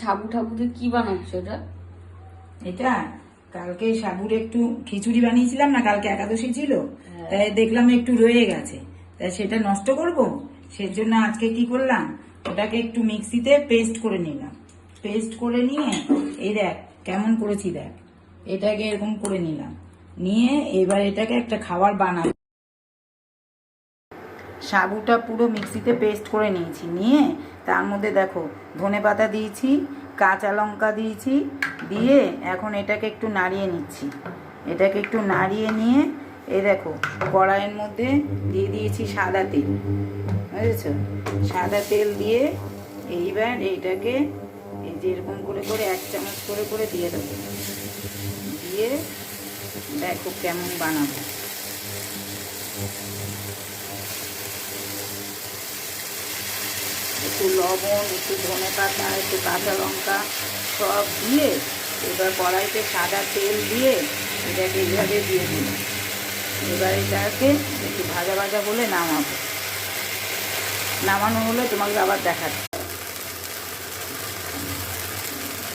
সাবু ঠাবুতে কি বানাচ্ছ এটা? এটা কালকে সাবুর একটু খিচুড়ি বানিয়েছিলাম না, কালকে একাদশী ছিল, তাই দেখলাম একটু রয়ে গেছে, তাই সেটা নষ্ট করব, সেজন্য আজকে কি করলাম, ওটাকে একটু মিক্সিতে পেস্ট করে নিলাম। পেস্ট করে নিয়ে এই দেখ কেমন করেছি, দেখ এটাকে এরকম করে নিলাম, নিয়ে এবার এটাকে একটা খাবার বানাবো। সাবুটা পুরো মিক্সিতে পেস্ট করে নিয়েছি, নিয়ে তার মধ্যে দেখো ধনেপাতা দিয়েছি, কাঁচা লঙ্কা দিয়েছি, দিয়ে এখন এটাকে একটু নাড়িয়ে নিচ্ছি। এটাকে একটু নাড়িয়ে নিয়ে এই দেখো কড়াইয়ের মধ্যে দিয়ে দিয়েছি সাদা তেল, বুঝেছো? সাদা তেল দিয়ে এইবার এইটাকে এই যে এরকম করে করে 1 চামচ করে করে দিয়ে দেবো। দিয়ে দেখো কেমন বানাবো। একটু লবণ, একটু ধনেপাতা, একটু কাঁচা লঙ্কা সব দিয়ে এবার কড়াইতে সাদা তেল দিয়ে এটাকে এইভাবে দিয়ে দিল। এবার এটাকে একটু ভাজা ভাজা বলে নামাবো। নামানো হলে তোমাকে আবার দেখাচ্ছি।